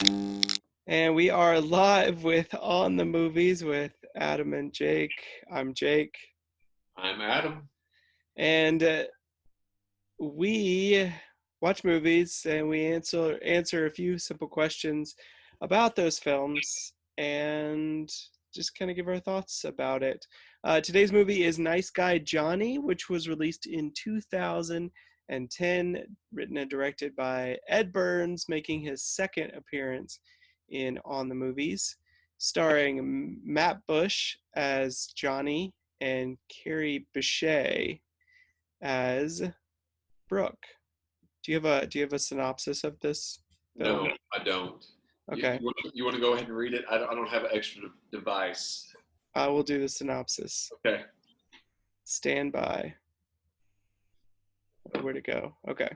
And we are live with On the Movies with Adam and Jake. I'm Jake. I'm Adam. And we watch movies and we answer a few simple questions about those films and just kind of give our thoughts about it. Today's movie is Nice Guy Johnny, which was released in 2010, written and directed by Ed Burns, making his second appearance in On the Movies, starring Matt Bush as Johnny and Carrie Bechet as Brooke. Do you have a synopsis of this No, film? I don't. You, Okay, you, want, you want to go ahead and read it? I don't have an extra device. I will do the synopsis. Okay. Stand by. Oh, where to go? Okay.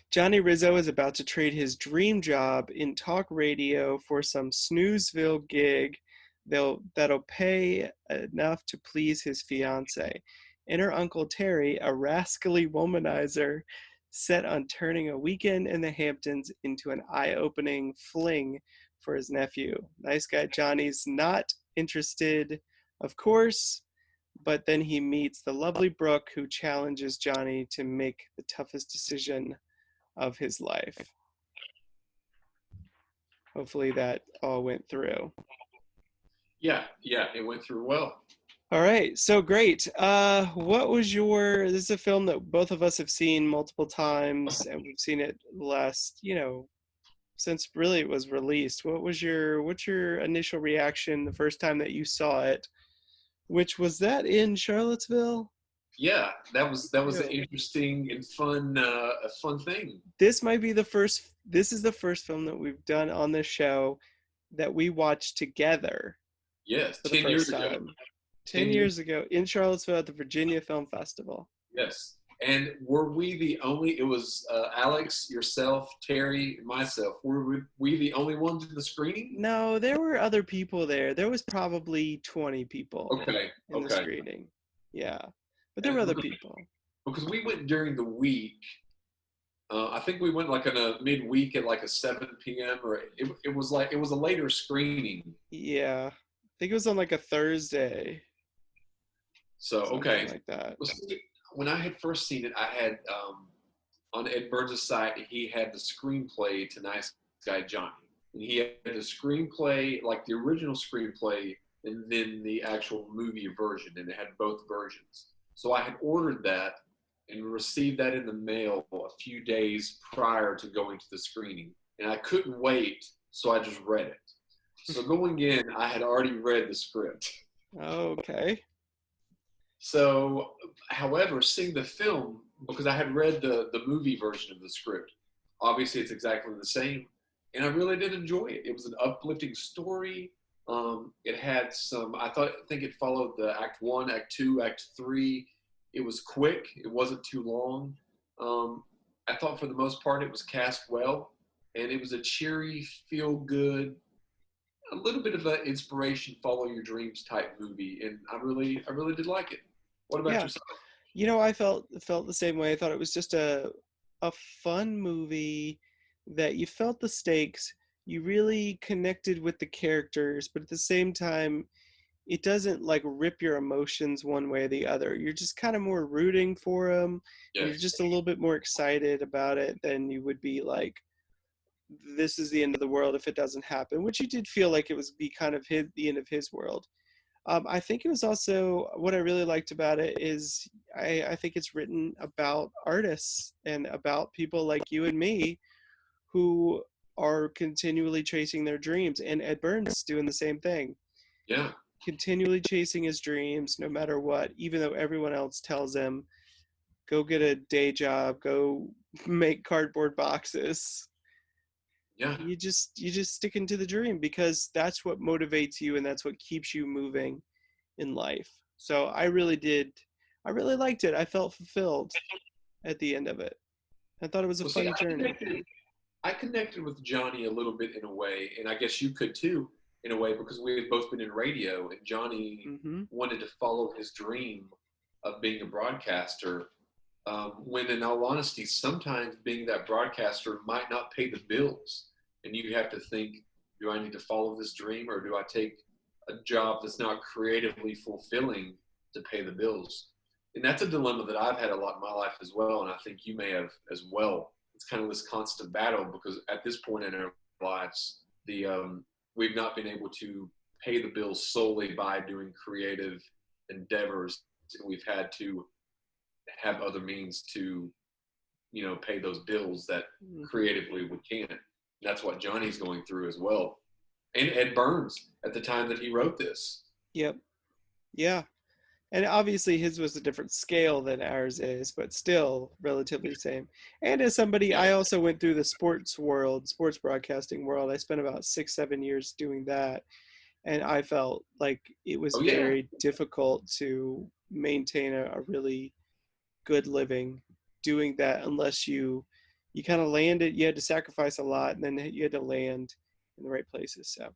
Johnny Rizzo is about to trade his dream job in talk radio for some snoozeville gig that'll pay enough to please his fiance. Enter Uncle Terry, a rascally womanizer set on turning a weekend in the Hamptons into an eye-opening fling for his nephew. Nice guy Johnny's not interested, of course, but then he meets the lovely Brooke, who challenges Johnny to make the toughest decision of his life. Hopefully that all went through. Yeah, it went through well. All right, so great. What was your? This is a film that both of us have seen multiple times, and we've seen it last, since really it was released. What's your initial reaction the first time that you saw it? Which was that in Charlottesville? Yeah, that was an Yeah. interesting and fun a fun thing. This might be the first. This is the first film that we've done on this show that we watched together Yes, for the 10 years first ago. time. 10 10 years. years ago in Charlottesville at the Virginia Film Festival. Yes. And were we the only? It was Alex, yourself, Terry, and myself. Were we the only ones in the screening? No, there were other people there. There was probably 20 people Okay, in the okay. screening. Yeah. But there were And other people. because we went during the week. I think we went like in a midweek at like a 7 p.m. or it was like it was a later screening. Yeah. I think it was on like a Thursday, So something okay, like that. well, see, when I had first seen it, I had on Ed Burns' site he had the screenplay to Nice Guy Johnny, and he had the screenplay like the original screenplay and then the actual movie version, and it had both versions. So I had ordered that and received that in the mail a few days prior to going to the screening. And I couldn't wait, so I just read it. So going in, I had already read the script. Okay. So, however, seeing the film, because I had read the movie version of the script, obviously it's exactly the same. And I really did enjoy it. It was an uplifting story. It had some, I think it followed the Act One, Act Two, Act Three. It was quick. It wasn't too long. Um, I thought for the most part it was cast well, and it was a cheery, feel good, a little bit of an inspiration, follow your dreams type movie, and I really did like it. What about Yeah. yourself? I felt the same way. I thought it was just a fun movie that you felt the stakes, you really connected with the characters, but at the same time it doesn't like rip your emotions one way or the other. You're just kind of more rooting for them, and you're Yes. just a little bit more excited about it than you would be like, this is the end of the world if it doesn't happen, which you did feel like it was be kind of the end of his world. I think it was also what I really liked about it is I think it's written about artists and about people like you and me who are continually chasing their dreams. And Ed Burns doing the same thing, Yeah. continually chasing his dreams no matter what, even though everyone else tells him, go get a day job, go make cardboard boxes. Yeah. You just stick into the dream because that's what motivates you and that's what keeps you moving in life. So I really liked it. I felt fulfilled at the end of it. I thought it was a Well, see, fun journey. I connected with Johnny a little bit in a way, and I guess you could too, in a way, because we had both been in radio, and Johnny Mm-hmm. wanted to follow his dream of being a broadcaster. When, in all honesty, sometimes being that broadcaster might not pay the bills. and you have to think, do I need to follow this dream, or do I take a job that's not creatively fulfilling to pay the bills? And that's a dilemma that I've had a lot in my life as well, and I think you may have as well. It's kind of this constant battle because at this point in our lives, the we've not been able to pay the bills solely by doing creative endeavors. We've had to have other means to, pay those bills that creatively we can't. That's what Johnny's going through as well, and Ed Burns at the time that he wrote this. Yep. Yeah. And obviously his was a different scale than ours is, but still relatively same. And as somebody, Yeah. I also went through the sports world, sports broadcasting world. I spent about 6, 7 years doing that. And I felt like it was Oh yeah. very difficult to maintain a really good living doing that unless you kind of landed, you had to sacrifice a lot and then you had to land in the right places. So